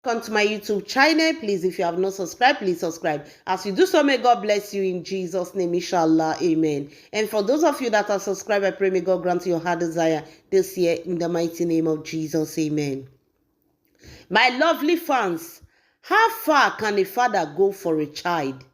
Come to my YouTube channel. Please, if you have not subscribed, please subscribe. As you do so, may God bless you in Jesus' name, inshallah. Amen. And for those of you that are subscribed, I pray may God grant you your heart desire this year in the mighty name of Jesus. Amen. My lovely fans, how far can a father go for a child?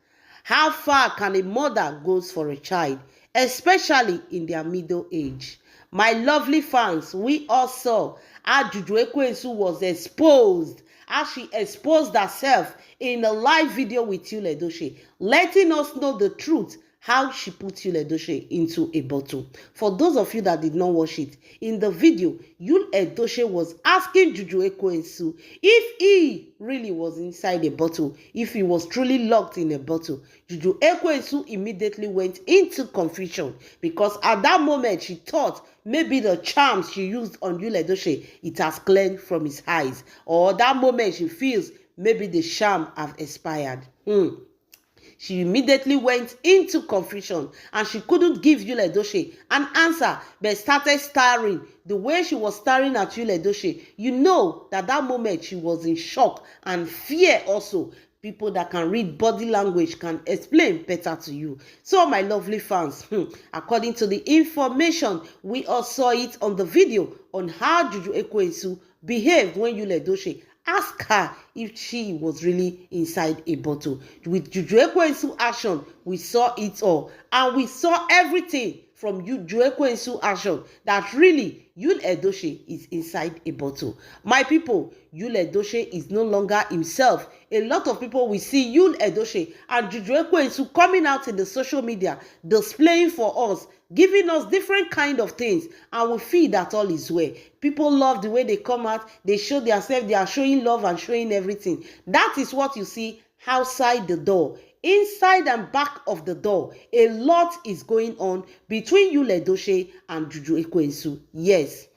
How far can a mother go for a child, especially in their middle age? My lovely fans, we all saw how Juju Ekwensu was exposed, how she exposed herself in a live video with Yul Edochie, letting us know the truth how she put Yul Edochie into a bottle. For those of you that did not watch it, in the video, Yul Edochie was asking Juju Ekwensu if he really was inside a bottle, if he was truly locked in a bottle. Juju Ekwensu immediately went into confusion because at that moment she thought maybe the charms she used on Yul Edochie, it has cleansed from his eyes, or that moment she feels maybe the charm have expired. She immediately went into confusion and she couldn't give Yul Edochie an answer, but started staring. The way she was staring at Yul Edochie, you know that moment she was in shock and fear also. People that can read body language can explain better to you. So my lovely fans, according to the information, we all saw it on the video on how Juju Ekwensu behaved when Yul Edochie ask her if she was really inside a bottle. With Juju Ekwensu action, we saw it all. And we saw everything from Juju Ekwensu action that really Yul Edochie is inside a bottle. My people, Yul Edochie is no longer himself. A lot of people will see Yul Edochie and Juju Ekwensu coming out in the social media, displaying for us, giving us different kind of things, and we feel that all is well. People love the way they come out, they show themselves, they are showing love and showing everything. That is what you see outside the door. Inside and back of the door, a lot is going on between Yul Edochie and Juju Ekwensu. Yes.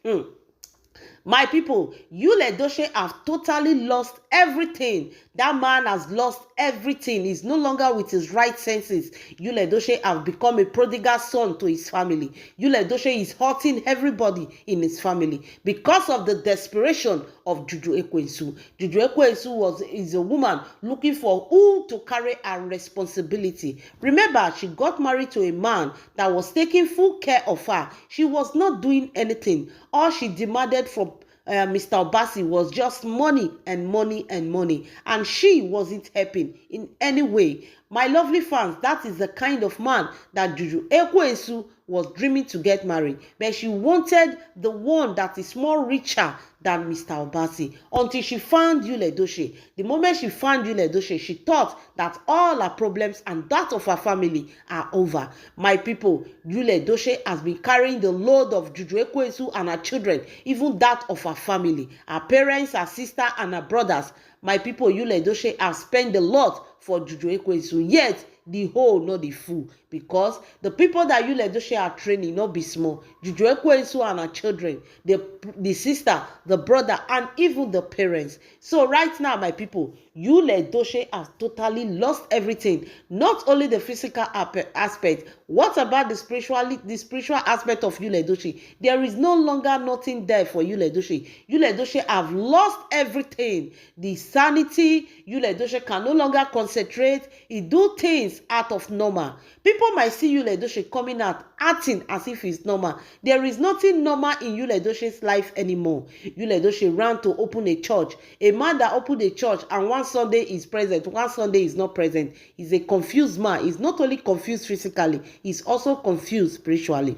My people, Yul Edochie have totally lost everything. That man has lost everything. He's no longer with his right senses. Yul Edochie have become a prodigal son to his family. Yul Edochie is hurting everybody in his family because of the desperation of Juju Ekwensu. Juju Ekwensu is a woman looking for who to carry her responsibility. Remember, she got married to a man that was taking full care of her. She was not doing anything. All she demanded from Mr. Obasi was just money and money and money, and she wasn't helping in any way. My lovely fans, that is the kind of man that Juju Ekwensu was dreaming to get married, but she wanted the one that is more richer than Mr. Obasi until she found Yul Edochie. The moment she found Yul Edochie, she thought that all her problems and that of her family are over. My people, Yul Edochie has been carrying the load of Juju Ekwensu and her children, even that of her family, her parents, her sister, and her brothers. My people, Yul Edochie have spent a lot for Juju Ekwensu, yet the whole not the full, because the people that Yul Edochie are training not be small. Juju Ekwensu and her children, the sister, the brother, and even the parents. So right now, my people, Yul Edochie has totally lost everything. Not only the physical aspect. What about the spiritual aspect of Yul Edochie? There is no longer nothing there for Yul Edochie. Yul Edochie have lost everything. The sanity, Yul Edochie can no longer concentrate. He do things out of normal. People might see Yul Edochie coming out, acting as if it's normal. There is nothing normal in Yul Edochie's life anymore. Yul Edochie ran to open a church. A man that opened a church and one Sunday is present, one Sunday is not present. He's a confused man. He's not only confused physically, he's also confused spiritually.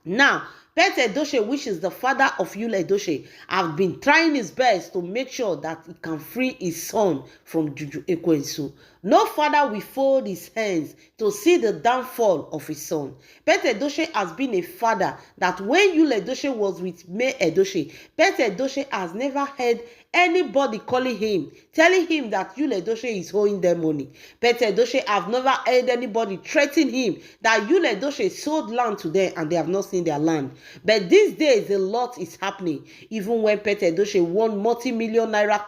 Now, Pet Edochie, which is the father of Yul Edochie, have been trying his best to make sure that he can free his son from Juju Ekwensu. No father will fold his hands to see the downfall of his son. Pet Edochie has been a father that when Yul Edochie was with May Edochie, Pet Edochie has never heard anybody calling him, telling him that Yul Edochie is owing them money. Pet Edochie have never heard anybody threaten him that Yul Edochie sold land to them and they have not seen their land. But these days, a lot is happening. Even when Pet Edochie won multi-million naira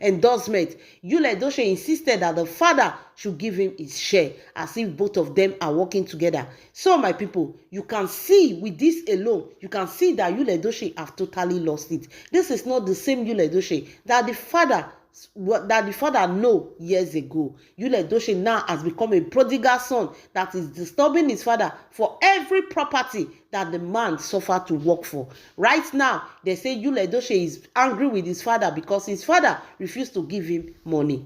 endorsement, Yul Edochie insisted that the father should give him his share, as if both of them are working together. So, my people, you can see with this alone, you can see that Yul Edochie have totally lost it. This is not the same Yul Yul Edochie that the father know years ago. Yul Edochie now has become a prodigal son that is disturbing his father for every property that the man suffered to work for. Right now, they say Yul Edochie is angry with his father because his father refused to give him money.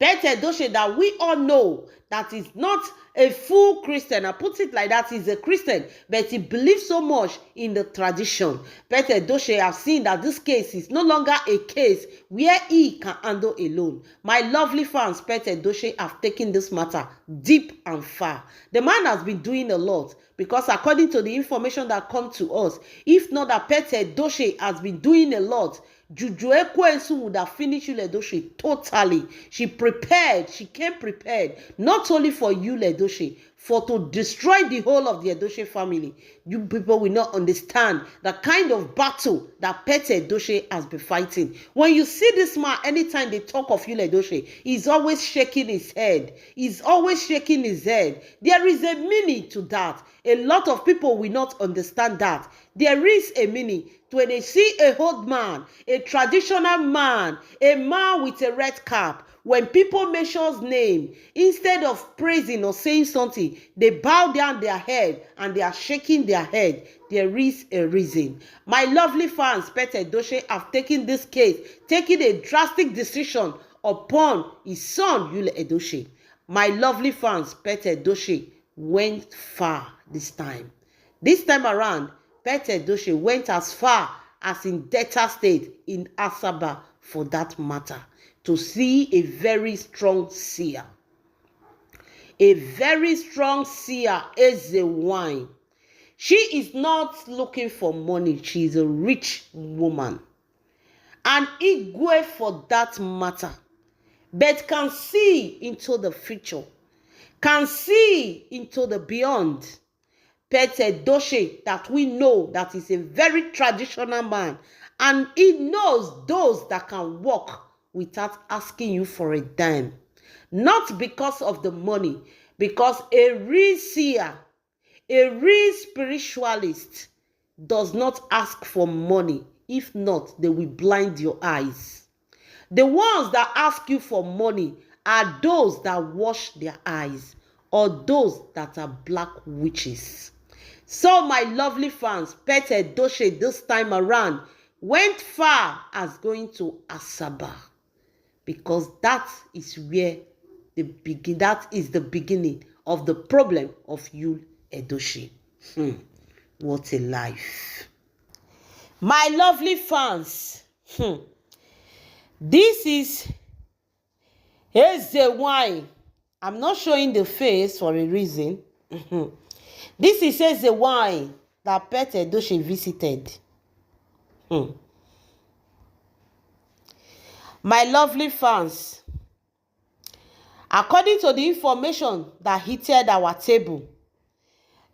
Edochie, that we all know that is not a full Christian. I put it like that, he's a Christian, but he believes so much in the tradition. Edochie have seen that this case is no longer a case where he can handle alone. My lovely fans, Edochie have taken this matter deep and far. The man has been doing a lot because according to the information that come to us, if not that Edochie has been doing a lot, Juju Ekwensu would have finished Yul Edochie totally. She came prepared, not only for Yul Edochie, for to destroy the whole of the Edochie family. You people will not understand the kind of battle that Edochie has been fighting. When you see this man, anytime they talk of Yul Edochie, he's always shaking his head. He's always shaking his head. There is a meaning to that. A lot of people will not understand that. There is a meaning. When they see a old man, a traditional man, a man with a red cap, when people mention his name, instead of praising or saying something, they bow down their head and they are shaking their head. There is a reason. My lovely fans, Edochie have taken this case, taking a drastic decision upon his son, Yul Edochie. My lovely fans, Edochie went far this time. This time around, Edochie went as far as in Delta State, in Asaba for that matter, to see a very strong seer. A very strong seer is a wine. She is not looking for money. She is a rich woman. An Igwe for that matter, but can see into the future, can see into the beyond. Edochie, that we know that is a very traditional man, and he knows those that can walk without asking you for a dime. Not because of the money, because a real seer, a real spiritualist does not ask for money. If not, they will blind your eyes. The ones that ask you for money are those that wash their eyes, or those that are black witches. So my lovely fans, Edochie this time around went far as going to Asaba, because that is where that is the beginning of the problem of Yul Edochie. What a life. My lovely fans, this is Eze wine. I'm not showing the face for a reason. This is Eze wine that Edochie visited. My lovely fans, according to the information that heated our table,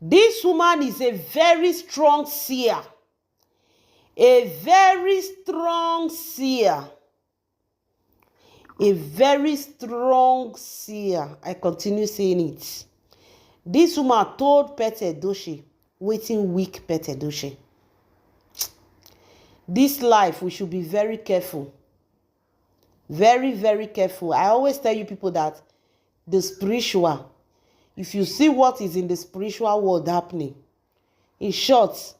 this woman is a very strong seer. A very strong seer. A very strong seer. I continue saying it. This woman told Edochie, waiting weak Edochie. This life, we should be very careful. Very, very careful. I always tell you people that the spiritual, if you see what is in the spiritual world happening, in short,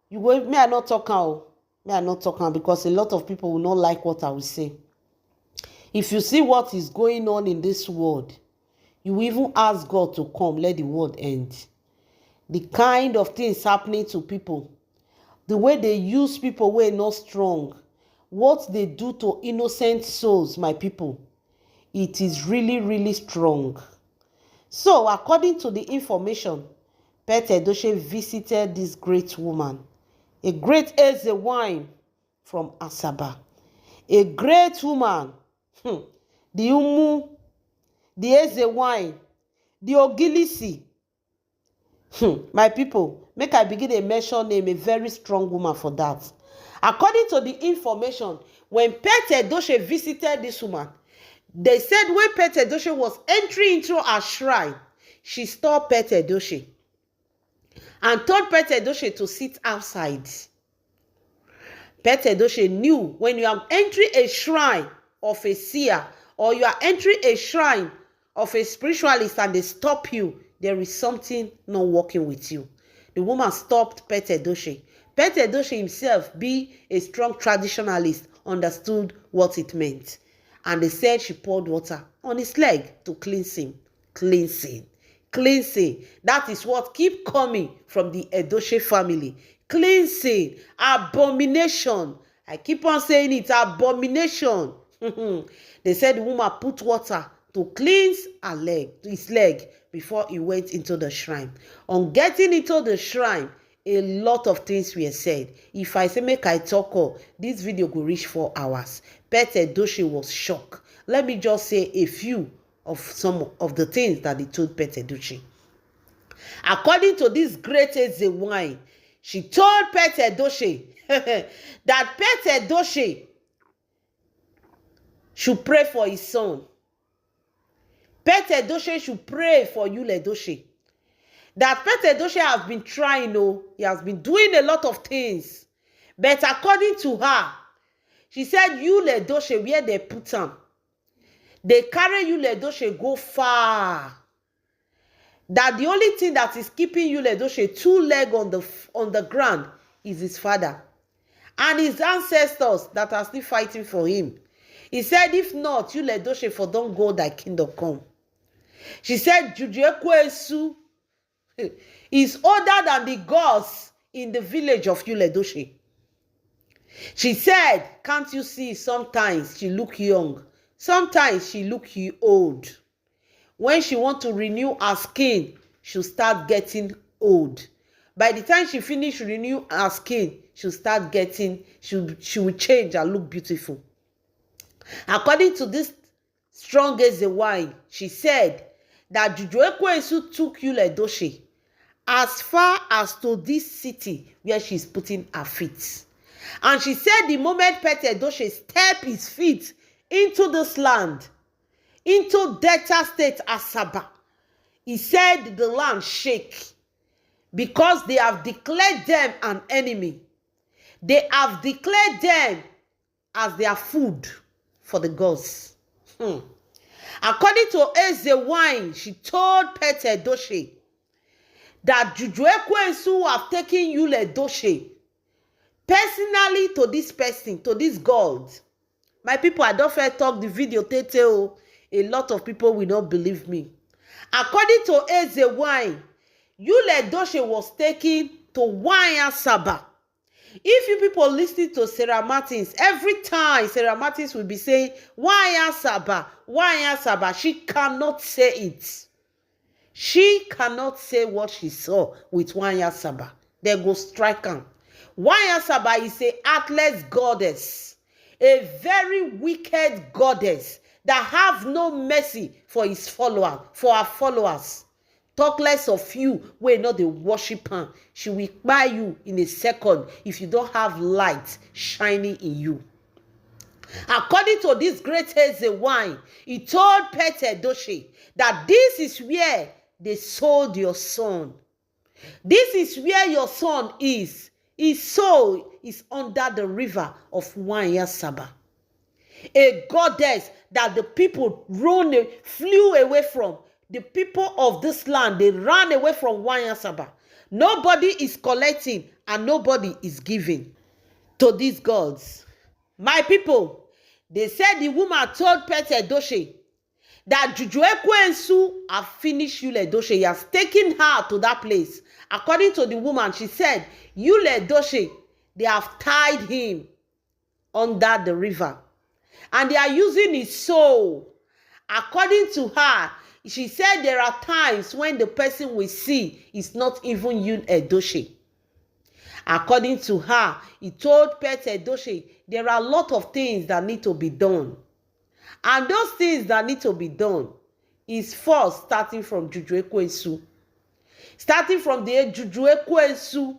you go, me I not talking, because a lot of people will not like what I will say. If you see what is going on in this world, you will even ask God to come, let the world end. The kind of things happening to people, the way they use people who are not strong, what they do to innocent souls, my people, it is really, really strong. So, according to the information, Edochie visited this great woman, a great Eze wine from Asaba, a great woman, the Umu, the Eze wine, the Ogilisi. My people, make I begin a mention name, a very strong woman for that. According to the information, when Edochie visited this woman, they said when Edochie was entering into her shrine, she stopped Edochie and told Edochie to sit outside. Pet Edochie knew when you are entering a shrine of a seer or you are entering a shrine of a spiritualist and they stop you, there is something not working with you. The woman stopped Pet Edochie. Pet Edochie himself, be a strong traditionalist, understood what it meant. And they said she poured water on his leg to cleanse him. Cleansing. Cleansing. That is what keep coming from the Edochie family. Cleansing. Abomination. I keep on saying it. Abomination. They said the woman put water to cleanse his leg before he went into the shrine. On getting into the shrine, a lot of things were said. If I say make I talk, this video go reach 4 hours. Pet Edochie was shocked. Let me just say a few of some of the things that they told Pet Edochie. According to this great Edochie, she told Pet Edochie that Pet Edochie should pray for his son. Pet Edochie should pray for Yul Edochie. That Pet Edochie has been trying, he has been doing a lot of things. But according to her, she said Yul Edochie, where they put him, they carry Yul Edochie go far. That the only thing that is keeping Yul Edochie 2 legs on the ground is his father. And his ancestors that are still fighting for him. He said, if not, Yul Edochie for don't go, thy kingdom come. She said, Jujuekwesu is older than the gods in the village of Yul Edochie. She said, can't you see sometimes she look young, sometimes she look old. When she want to renew her skin, she'll start getting old. By the time she finish renew her skin, she'll start getting, she will change and look beautiful. According to this strong as a wine, she said that Jujuekwesu took Yul Edochie as far as to this city where she's putting her feet. And she said the moment Pet Edochie stepped his feet into this land, into Delta State Asaba, he said the land shake because they have declared them an enemy. They have declared them as their food for the gods. According to Eze Wine, she told Pet Edochie that Jujuekwesu have taken Yul Edochie personally to this person, to this God. My people, I don't fair talk the video tete. A lot of people will not believe me. According to Eze Wine, Yul Edochie was taken to Wanya Saba. If you people listen to Sarah Martins, every time Sarah Martins will be saying, Wanya Saba, she cannot say it. She cannot say what she saw with Wanya Saba. They go strike her. Wanya Saba is a heartless goddess, a very wicked goddess that have no mercy for his followers, for her followers. Talk less of you where not the worship her. She will buy you in a second if you don't have light shining in you. According to this great Eze Wine, he told Pet Edochie that this is where they sold your son. This is where your son is. His soul is under the river of Wanya Saba. A goddess that the people flew away from. The people of this land, they ran away from Wanya Saba. Nobody is collecting and nobody is giving to these gods. My people, they said the woman told Pet Edochie that Jujuekwesu have finished Yul Edochie. He has taken her to that place. According to the woman, she said, Yul Edochie, they have tied him under the river. And they are using his soul. According to her, she said there are times when the person we see is not even Yul Edochie. According to her, he told Pet Edochie there are a lot of things that need to be done. And those things that need to be done is first starting from Jujuekwesu. Starting from the Jujuekwesu.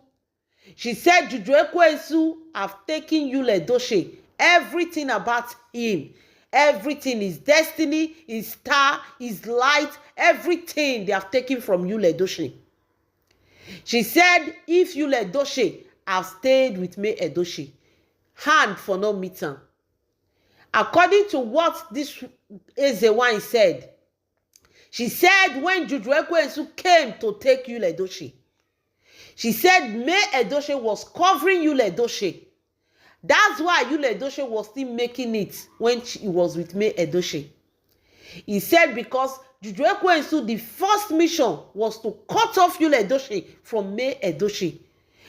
She said Jujuekwesu have taken Yul Edochie. Everything about him. Everything, his destiny, his star, his light, everything they have taken from Yul Edochie. She said, if Yul Edochie have stayed with me, Edochie, hand for no meeting. According to what this Ezewan said, she said when Juju Ekwensu came to take Yul Edochie, she said May Edochie was covering Yul Edochie. That's why Yul Edochie was still making it when she was with May Edochie. He said because Juju Ekwensu, the first mission was to cut off Yul Edochie from May Edochie.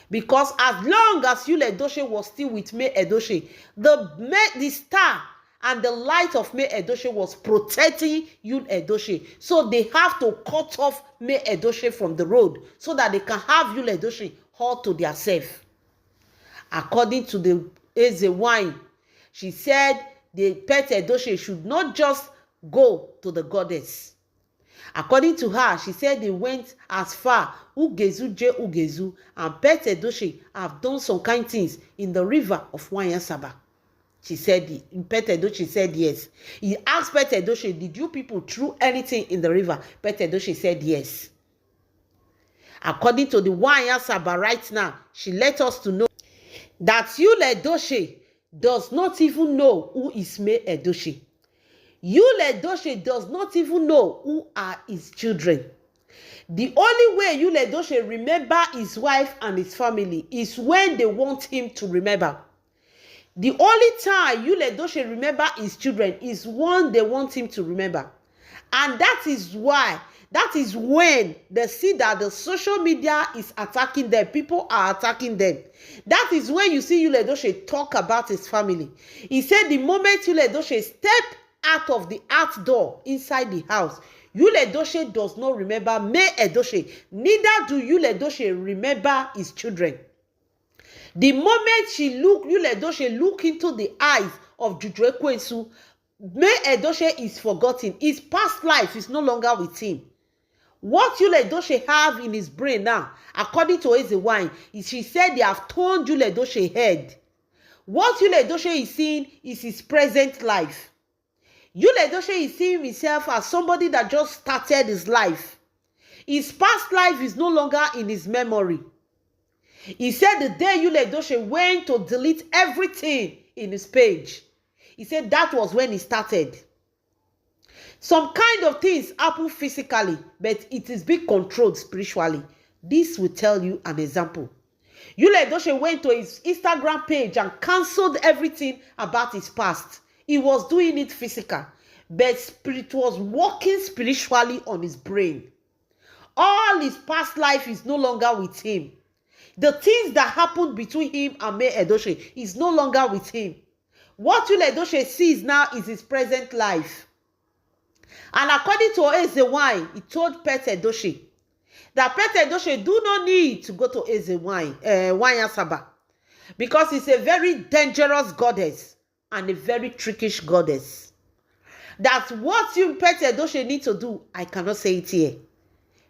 Because as long as Yul Edochie was still with May Edochie, the star and the light of May Edochie was protecting Yul Edochie. So they have to cut off May Edochie from the road so that they can have Yul Edochie all to themselves. According to the Ezewan, she said the pet Edochie should not just go to the goddess. According to her, she said they went as far Ugezu Je Ugezu, and pet Edochie have done some kind things in the river of Wanyasaba. She said, Pet Edochie said yes. He asked Pet Edochie, did you people throw anything in the river? Pet Edochie said yes. According to the Wanyasaba right now, she let us to know that Yul Edochie does not even know who is May Edochie. Yul Edochie does not even know who are his children. The only way Yul Edochie remember his wife and his family is when they want him to remember. The only time Yul Edochie remember his children is when they want him to remember. And that is when they see that the social media is attacking them. People are attacking them. That is when you see Yul Edochie talk about his family. He said the moment Yul Edochie step out of the outdoor inside the house, Yul Edochie does not remember May Edochie. Neither do Yul Edochie remember his children. The moment Yul Edochie look into the eyes of Juju Ekwensu, May Edochie is forgotten. His past life is no longer with him. What Yul Edochie have in his brain now, according to Ezewan, is she said they have turned Yul Edochie head. What Yul Edochie is seeing is his present life. Yul Edochie is seeing himself as somebody that just started his life. His past life is no longer in his memory. He said the day Yul Edochie went to delete everything in his page, he said that was when he started. Some kind of things happen physically, but it is being controlled spiritually. This will tell you an example. Yul Edochie went to his Instagram page and cancelled everything about his past. He was doing it physical, but spirit was working spiritually on his brain. All his past life is no longer with him. The things that happened between him and May Edochie is no longer with him. What Yul Edochie sees now is his present life. And according to Ezewan, he told Pet Edochie that Pet Edochie do not need to go to Ezewan, Wanyasaba, because he's a very dangerous goddess and a very trickish goddess. That's what you Pet Edochie need to do. I cannot say it here.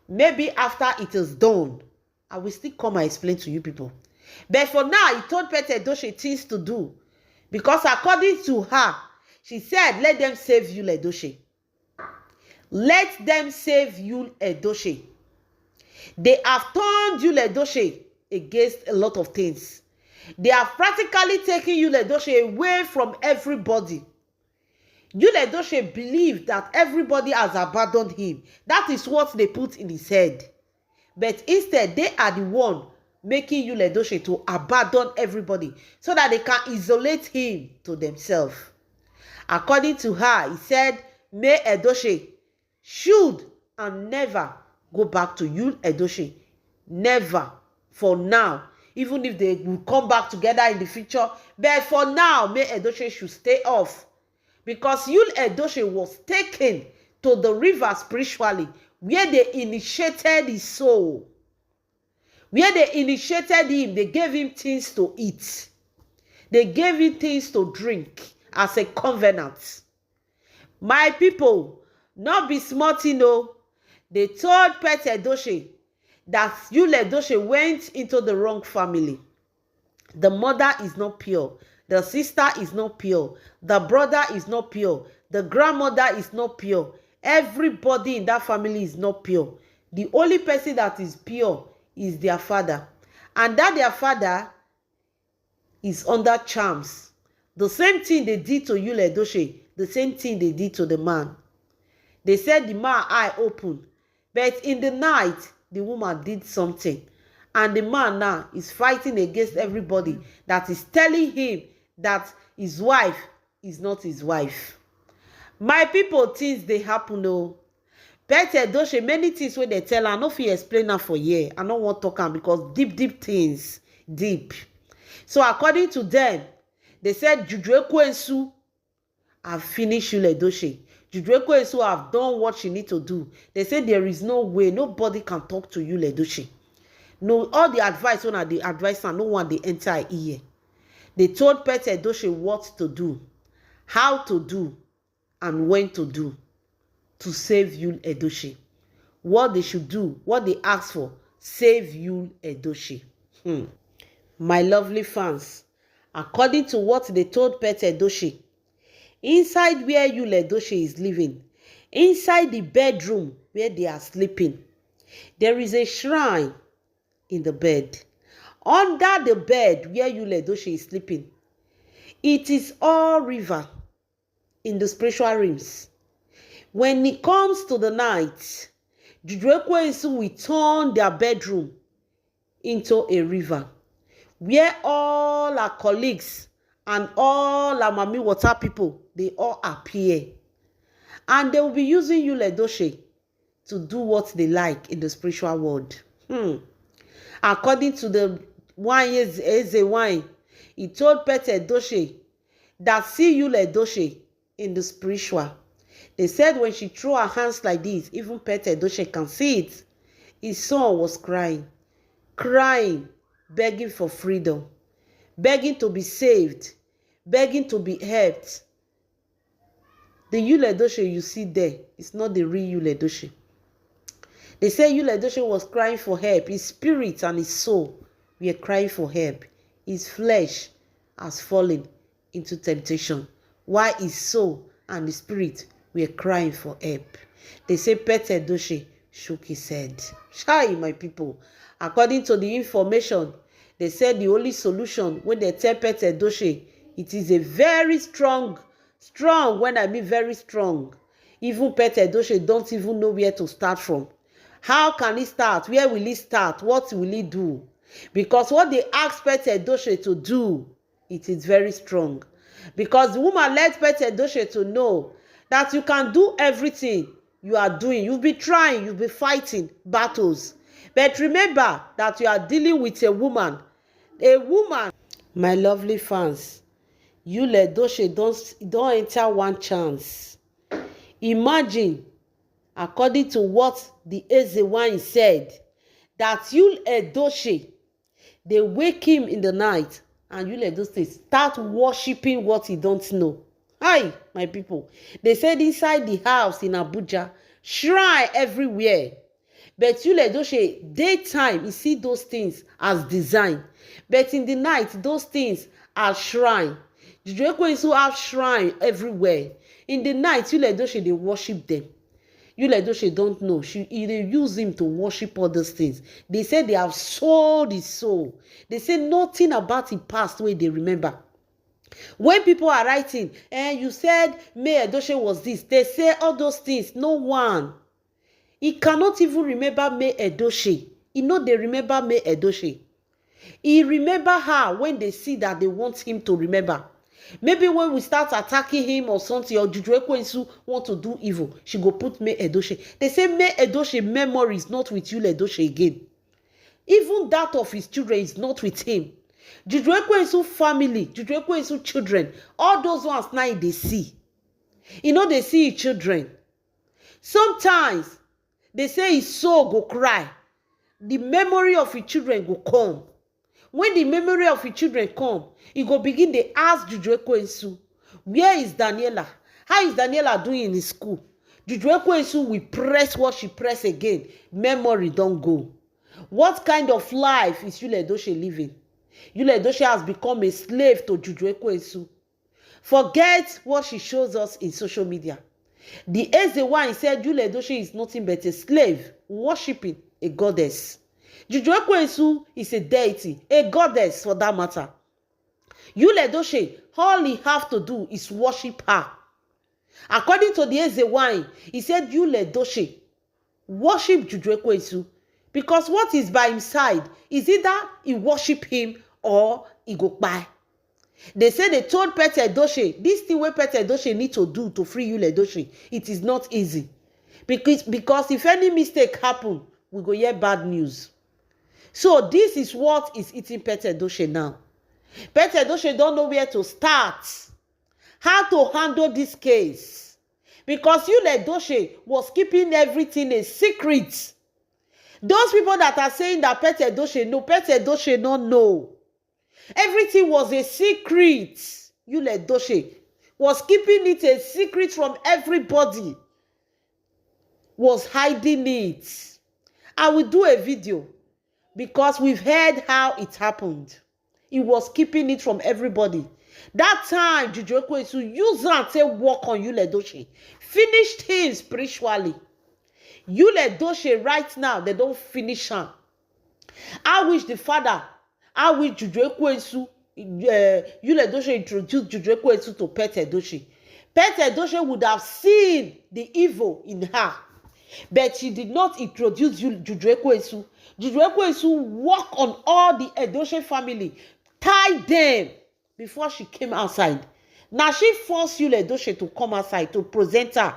Maybe after it is done, I will still come and explain to you people. But for now, he told Pet Edochie things to do. Because according to her, she said, let them save Yul Edochie. Let them save Yul Edochie. They have turned Yul Edochie against a lot of things. They have practically taken Yul Edochie away from everybody. Yul Edochie believed that everybody has abandoned him. That is what they put in his head. But instead, they are the one making Yul Edochie to abandon everybody so that they can isolate him to themselves. According to her, he said, May Edochie should and never go back to Yul Edochie. Never. For now. Even if they will come back together in the future. But for now, May Edochie should stay off. Because Yul Edochie was taken to the river spiritually, where they initiated his soul. Where they initiated him, they gave him things to eat. They gave him things to drink as a covenant. My people, not be smart, you know. They told Pet Edochie that Yul Edochie went into the wrong family. The mother is not pure. The sister is not pure. The brother is not pure. The grandmother is not pure. Everybody in that family is not pure. The only person that is pure is their father. And that their father is under charms. The same thing they did to Yul Edochie, the same thing they did to the man. They said the man eye open, but in the night, the woman did something. And the man now is fighting against everybody that is telling him that his wife is not his wife. My people, things they happen though. But Edochie, many things when they tell her, I no fit explain her for here. I don't want to talk am because deep things, deep. So according to them, they said Juju Ekwensu have finished Yul Edochie. Juju Ekwensu have done what she need to do. They say there is no way, nobody can talk to Yul Edochie. No, all the advice when they advise her, no one they enter her ear. They told Pet Edochie what to do, how to do, and when to do to save Yul Edochie. What they should do, what they ask for, save Yul Edochie. My lovely fans, according to what they told Pet Edochie, inside where Yul Edochie is living, inside the bedroom where they are sleeping, there is a shrine in the bed. Under the bed where Yul Edochie is sleeping, it is all river in the spiritual realms. When it comes to the night, Juju Ekwensu will turn their bedroom into a river where all our colleagues and all our Mami Water people, they all appear. And they will be using Yul Edochie to do what they like in the spiritual world. According to the Eze wine, he told Pet Edochie that see Yul Edochie in the spiritual. They said when she threw her hands like this, even Pet Edochie can see it. His son was crying, begging for freedom, begging to be saved, begging to be helped. The Yul Edochie you see there is not the real Yul Edochie. They say Yul Edochie was crying for help. His spirit and his soul were crying for help. His flesh has fallen into temptation, while his soul and his spirit were crying for help. They say Pet Edochie shook his head. Shy, my people. According to the information, they said the only solution when they tell Pet Edochie, it is a very strong, when I mean very strong. Even Pet Edochie don't even know where to start from. How can he start? Where will he start? What will he do? Because what they ask Pet Edochie to do, it is very strong. Because the woman let Pet Edochie to know that you can do everything you are doing. You'll be trying, you'll be fighting battles. But remember that you are dealing with a woman. A woman. My lovely fans, Yul Edochie don't enter one chance. Imagine, according to what the Eze wine said, that Yul Edochie, they wake him in the night and Yul Edochie start worshiping what he don't know. Hi, my people. They said inside the house in Abuja, shrine everywhere. But Yul Edochie, daytime, you see those things as design. But in the night, those things are shrine. Juju Ekwensu have shrine everywhere. In the night, Yul Edochie, they worship them. Yul Edochie don't know. They use him to worship all those things. They say they have sold his soul. They say nothing about his past way they remember. When people are writing, you said May Edochie was this, they say all those things. No one. He cannot even remember May Edochie. He know they remember May Edochie. He remember her when they see that they want him to remember. Maybe when we start attacking him or something, or Juju Ekwensu want to do evil, she go put May Edochie. They say May Edochie memory is not with Yul Edochie again. Even that of his children is not with him. Juju Ekwensu family, Juju Ekwensu children, all those ones now they see. You know they see his children. Sometimes they say his soul go cry. The memory of his children go come. When the memory of his children come, he go begin to ask Juju Ekwensu, where is Daniela? How is Daniela doing in his school? Juju Ekwensu will press what she press again. Memory don't go. What kind of life is Yul Edochie living? Yul Edochie has become a slave to Juju Ekwensu. Forget what she shows us in social media. The Eze wine said Yul Edochie is nothing but a slave, worshipping a goddess. Juju Ekwensu is a deity, a goddess for that matter. Edochie, all he have to do is worship her. According to the Eze, he said, Edochie, worship Juju Ekwensu, because what is by his side is either he worship him or he go by. They say they told Edochie, this thing where Edochie need to do to free Edochie, it is not easy. Because if any mistake happen, we go hear bad news. So this is what is eating Edochie now. Edochie don't know where to start, how to handle this case. Because Edochie was keeping everything a secret. Those people that are saying that Edochie don't know. Everything was a secret. Edochie was keeping it a secret from everybody. Was hiding it. I will do a video because we've heard how it happened. He was keeping it from everybody. That time, Juju Ekwensu used and say work on Edochie. Finished him spiritually. Edochie right now, they don't finish him. I wish the father, I wish Juju Ekwensu, Edochie introduced Juju Ekwensu to Edochie. Edochie would have seen the evil in her. But she did not introduce Juju Ekwensu. Juju Ekwensu worked on all the Edochie family, tied them before she came outside. Now she forced Edochie to come outside to present her.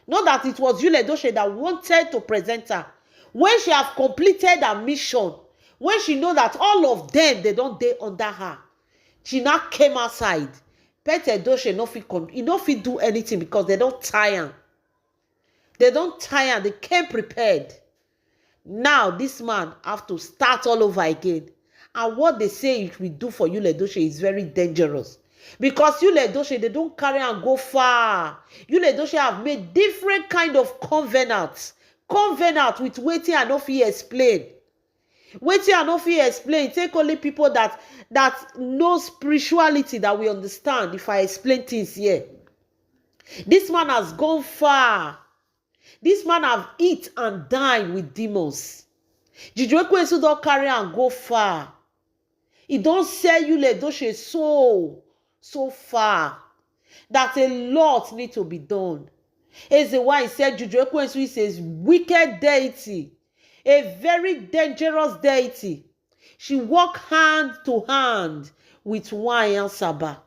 Not that it was Edochie that wanted to present her. When she have completed her mission, when she know that all of them, they don't dey under her, she now came outside. Edochie no fit do anything because they don't tire. They don't tire. They came prepared. Now this man have to start all over again. And what they say it will do for Edochie is very dangerous. Because Edochie, they don't carry and go far. Edochie have made different kind of covenants. Covenant with wetin I no fit explain. Wetin I no fit explain. Take only people that know spirituality that we understand if I explain things here. This man has gone far. This man have eat and dined with demons. Juju Ekwensu don't carry and go far. He don't sell Edochie so far that a lot need to be done. As the why he said Juju Ekwensu is a wicked deity, a very dangerous deity. She walk hand to hand with Nwaanyị Saba.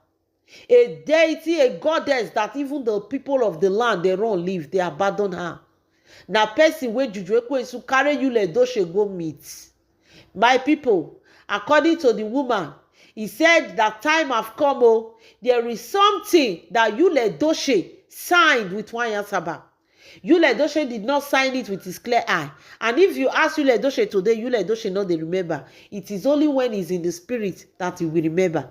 A deity, a goddess that even the people of the land, they don't live, they abandon her. Now, person where Juju Ekwensu carry Edochie go meet. My people, according to the woman, he said that time have come, oh, there is something that Edochie signed with Nwaanyị Saba. Edochie did not sign it with his clear eye. And if you ask Edochie today, Edochie no dey remember. It is only when he's in the spirit that he will remember.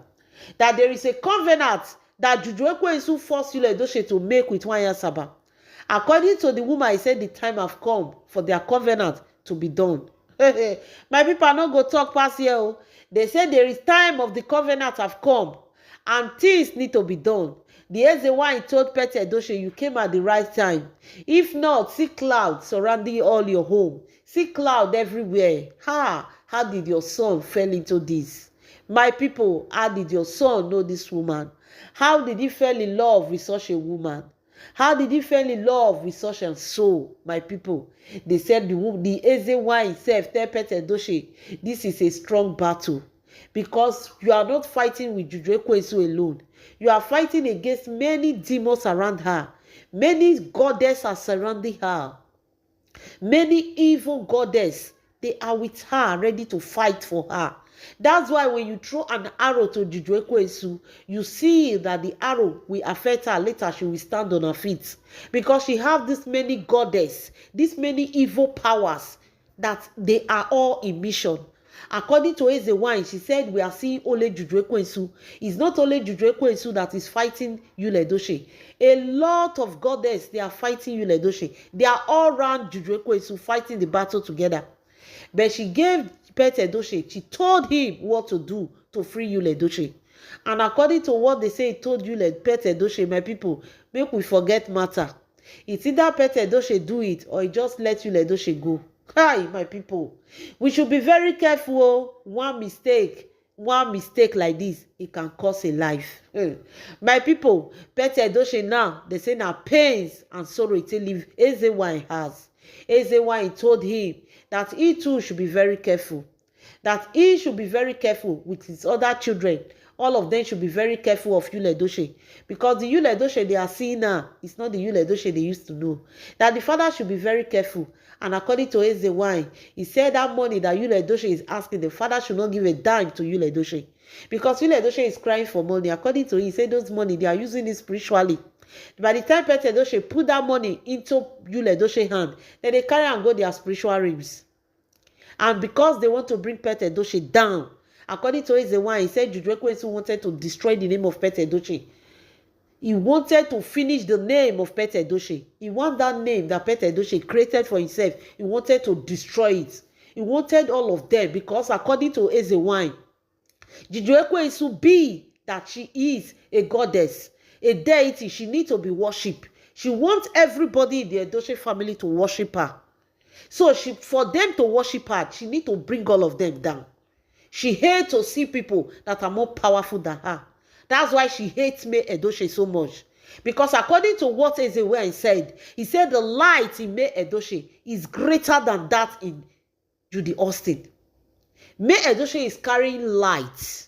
That there is a covenant that Juju Ekwensu forced Edochie to make with Nwaanyị Saba. According to the woman, he said the time have come for their covenant to be done. My people are not going to talk past here. Oh. They said there is time of the covenant have come and things need to be done. The Eze told Edochie, you came at the right time. If not, see clouds surrounding all your home. See cloud everywhere. How did your son fall into this? My people, how did your son know this woman? How did he fall in love with such a woman? How did he fall in love with such a soul? My people, they said the Eze himself tell Edochie, this is a strong battle. Because you are not fighting with Juju Ekwensu alone. You are fighting against many demons around her. Many goddesses are surrounding her. Many evil goddesses, they are with her, ready to fight for her. That's why when you throw an arrow to Juju Ekwensu, you see that the arrow will affect her. Later, she will stand on her feet. Because she has this many goddesses, these many evil powers, that they are all in mission. According to Eze, she said we are seeing only Juju Ekwensu. It's not only Juju Ekwensu that is fighting Edochie. A lot of goddesses, they are fighting Edochie. They are all around Juju Ekwensu fighting the battle together. But she gave Edochie, she told him what to do to free Edochie. And according to what they say, he told Edochie, my people, make we forget matter. It's either Edochie do it or he just let Edochie go. Hi, my people. We should be very careful. One mistake, one mistake like this, it can cause a life. My people, Pete Edochie now, they say now pains and sorrow it live Ezewan has. Ezewan told him that he too should be very careful. That he should be very careful with his other children. All of them should be very careful of Yul Edochie. Because the Yul Edochie they are seeing now, it's not the Yul Edochie they used to know. That the father should be very careful. And according to Ezewan, he said that money that Yul Edochie is asking, the father should not give a dime to Yul Edochie. Because Yul Edochie is crying for money. According to him, he said those money, they are using it spiritually. By the time Pete Edochie put that money into Yul Edochie's hand, then they carry and go their spiritual realms. And because they want to bring Pete Edochie down, according to Ezewan, he said Juju Ekwensu wanted to destroy the name of Pete Edochie. He wanted to finish the name of Pete Edochie. He wanted that name that Pete Edochie created for himself. He wanted to destroy it. He wanted all of them because according to Ezewan, Juju Ekwensu be that she is a goddess, a deity. She needs to be worshipped. She wants everybody in the Edochie family to worship her. So for them to worship her, she needs to bring all of them down. She hates to see people that are more powerful than her. That's why she hates May Edochie so much. Because according to what Ezewan said, he said the light in May Edochie is greater than that in Judy Austin. May Edochie is carrying light.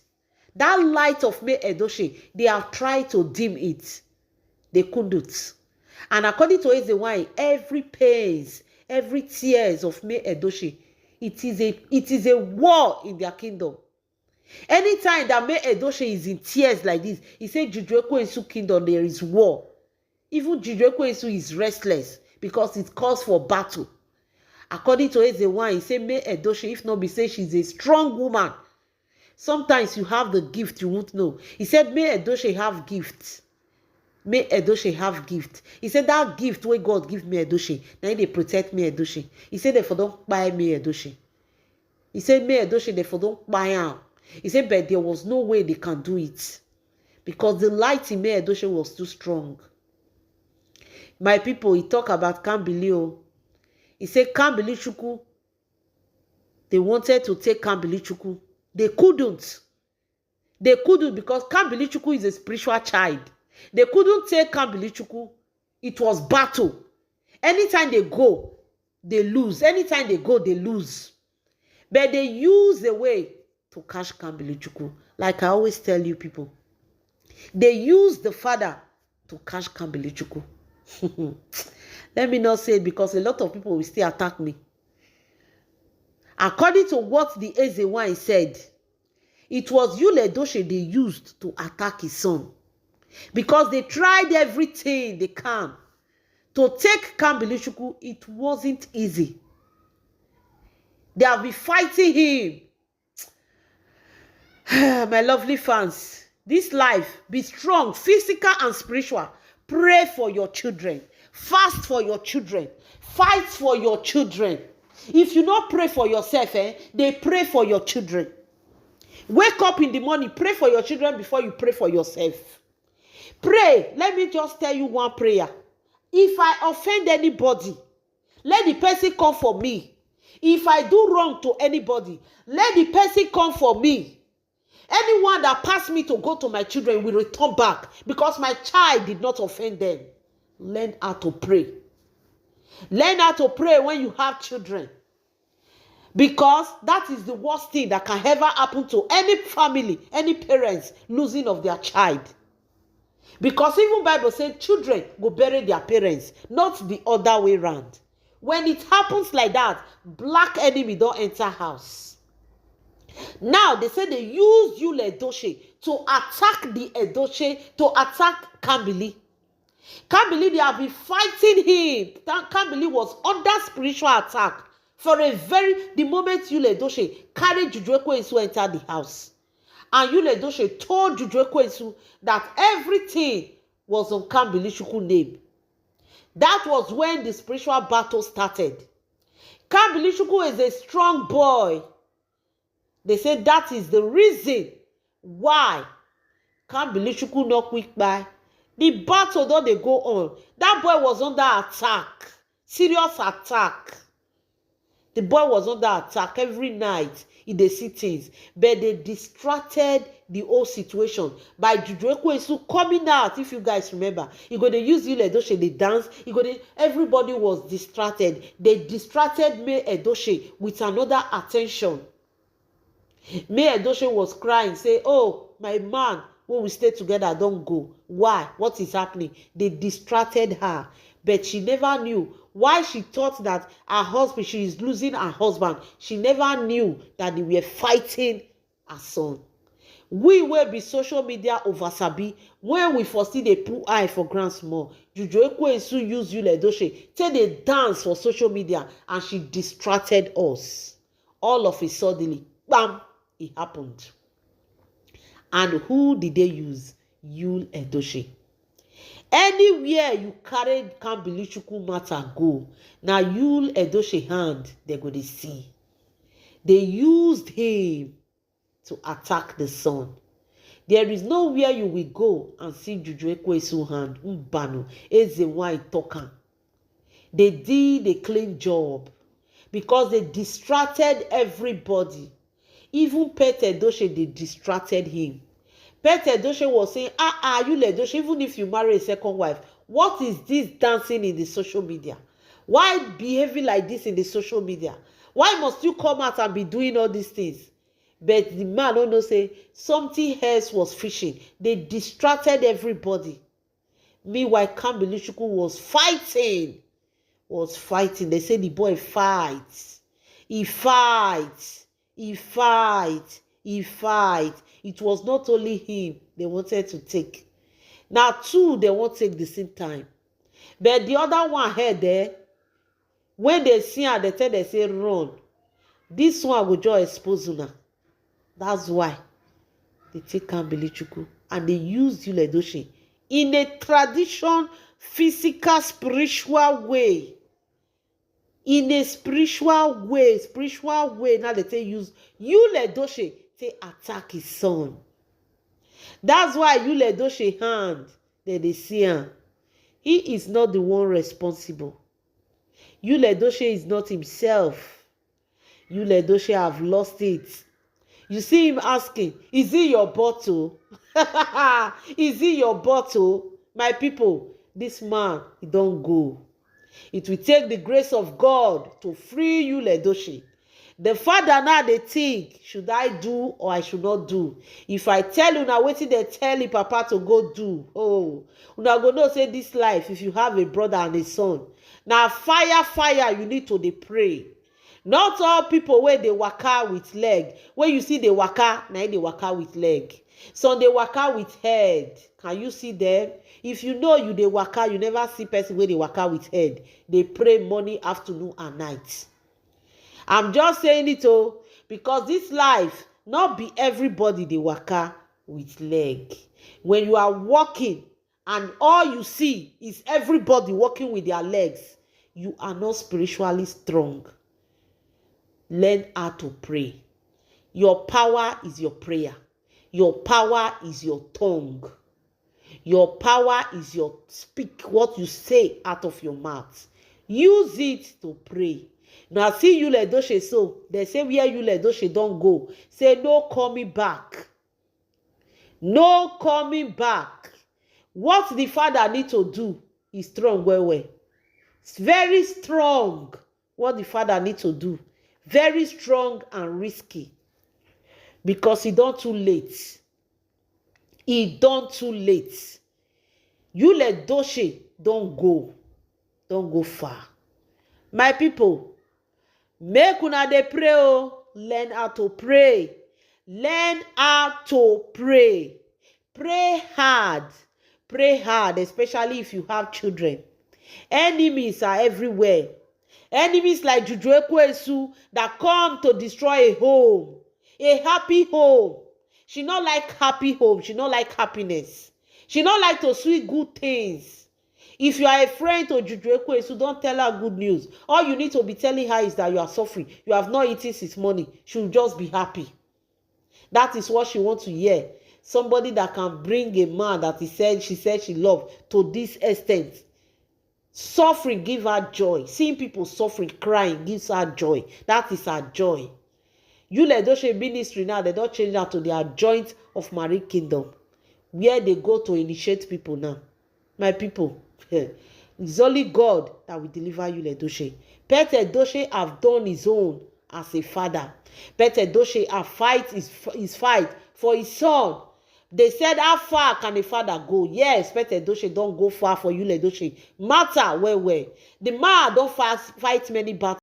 That light of May Edochie, they have tried to dim it. They couldn't. And according to Ezewan, every pains, every tears of May Edochie, it is a war in their kingdom. Anytime that May Edochie is in tears like this, he said Juju Ekwensu kingdom, there is war. Even Juju Ekwensu is restless because it calls for battle. According to Ezewan, he said May Edochie, if not be say she's a strong woman. Sometimes you have the gift, you won't know. He said May Edochie have gifts. May Edochie have gift. He said that gift where God give me Edochie, now they protect me Edochie. He said therefore don't buy me Edochie. He said me Edochie therefore don't buy out. He said but there was no way they can do it because the light in May Edochie was too strong. My people, he talk about Kambili. He said Kambili Chukwu. They wanted to take Kambili Chukwu. They couldn't. They couldn't because Kambili Chukwu is a spiritual child. They couldn't take Kambili Chukwu. It was battle. Anytime they go, they lose. Anytime they go, they lose. But they use a way to catch Kambili Chukwu. Like I always tell you people. They use the father to catch Kambili Chukwu. Let me not say it because a lot of people will still attack me. According to what the Ezewan said, it was Yul Edochie they used to attack his son. Because they tried everything they can to take Kambili Chukwu. It wasn't easy. They have been fighting him. My lovely fans, this life, be strong, physical and spiritual. Pray for your children. Fast for your children. Fight for your children. If you not pray for yourself, they pray for your children. Wake up in the morning, pray for your children before you pray for yourself. Pray. Let me just tell you one prayer. If I offend anybody, let the person come for me. If I do wrong to anybody, let the person come for me. Anyone that passed me to go to my children will return back because my child did not offend them. Learn how to pray. Learn how to pray when you have children. Because that is the worst thing that can ever happen to any family, any parents losing of their child. Because even Bible says children go bury their parents, not the other way around. When it happens like that, black enemy don't enter house. Now they say they use Yul Edochie to attack the Edochie, to attack Kambili. Kambili, they have been fighting him. Kambili was under spiritual attack for the moment Yul Edochie carried Juju Ekwensu enter the house. And Yul Edochie told Juju Ekwensu that everything was on Kambili Chukwu's name. That was when the spiritual battle started. Kambili Chukwu is a strong boy. They said that is the reason why Kambili Chukwu not quick by. The battle don't they go on. That boy was under attack. Serious attack. The boy was under attack every night. They see things, but they distracted the whole situation by Juju Ekwesu coming out. If you guys remember, he go they use Yul Edochie, they dance. Everybody was distracted. They distracted May Edochie with another attention. May Edochie was crying, say, "Oh, my man, when we stay together, don't go. Why? What is happening?" They distracted her, but she never knew why. She thought that her husband, she is losing her husband. She never knew that they were fighting her son. We will be social media over sabi when we foresee they put eye for ground small. Juju Ekwesu use Yul Edochie till they dance for social media, and she distracted us. All of a sudden, bam, it happened. And who did they use? Yul Edochie. Anywhere you carry Kambilichukwu matter go, now Yul Edochie hand they go to see. They used him to attack the son. There is nowhere you will go and see Juju Ekwesu hand. Mbano eze why talking. They did a clean job because they distracted everybody. Even Pete Edochie, they distracted him. Pete Edochie was saying, Yul Edochie, even if you marry a second wife, what is this dancing in the social media? Why behaving like this in the social media? Why must you come out and be doing all these things? But the man don't know, say something else was fishing. They distracted everybody. Meanwhile, Kambilichukwu was fighting. They say the boy fights. He fights. It was not only him they wanted to take. Now two, they won't take the same time. But the other one head there, when they see her, they say run. This one will just expose her. That's why they take Kambilichukwu and they use Yul Edochie in a tradition, physical, spiritual way. In a spiritual way, now they use Yul Edochie to attack his son. That's why Yul Edochie hand that they see him. He is not the one responsible. Yul Edochie is not himself. Yul Edochie have lost it. You see him asking, is it your bottle? Is it your bottle? My people, this man, he don't go. It will take the grace of God to free Yul Edochie. The father now they think, should I do or I should not do? If I tell you now, waiting they tell you papa to go do. Oh, una go know say this life, if you have a brother and a son, now fire, you need to dey pray. Not all people where they waka with leg. Where you see they waka, now they waka with leg. Some they waka with head. Can you see them? If you know you they waka, you never see person where they waka with head. They pray morning, afternoon, and night. I'm just saying it all because this life, not be everybody they waka with leg. When you are walking and all you see is everybody walking with their legs, you are not spiritually strong. Learn how to pray. Your power is your prayer. Your power is your tongue. Your power is your speak, what you say out of your mouth. Use it to pray. Now see Yul Edochie, so they say where Yul Edochie don't go. Say no coming back. No coming back. What the father need to do is strong well. It's very strong. What the father need to do. Very strong and risky. Because he done too late. He done too late. Yul Edochie don't go. Don't go far. My people, make una dey pray oh. Learn how to pray. Learn how to pray. Pray hard. Pray hard, especially if you have children. Enemies are everywhere. Enemies like Juju Ekwesu that come to destroy a home. A happy home. She not like happy home. She not like happiness. She not like to see good things. If you are a friend to Juju Ekwesu, don't tell her good news. All you need to be telling her is that you are suffering. You have not eaten since morning. She will just be happy. That is what she wants to hear. Somebody that can bring a man that she said she loved to this extent. Suffering give her joy. Seeing people suffering, crying gives her joy. That is her joy. Yule Edochie ministry now, they don't change that to their joint of Marie Kingdom, where they go to initiate people now. My people, it's only God that will deliver Yule Edochie. Pet Edochie have done his own as a father. Pet Edochie have fight his fight for his son. They said, how far can a father go? Yes, Pet Edochie don't go far for Yule Edochie. Matter where. The man don't fight many battles.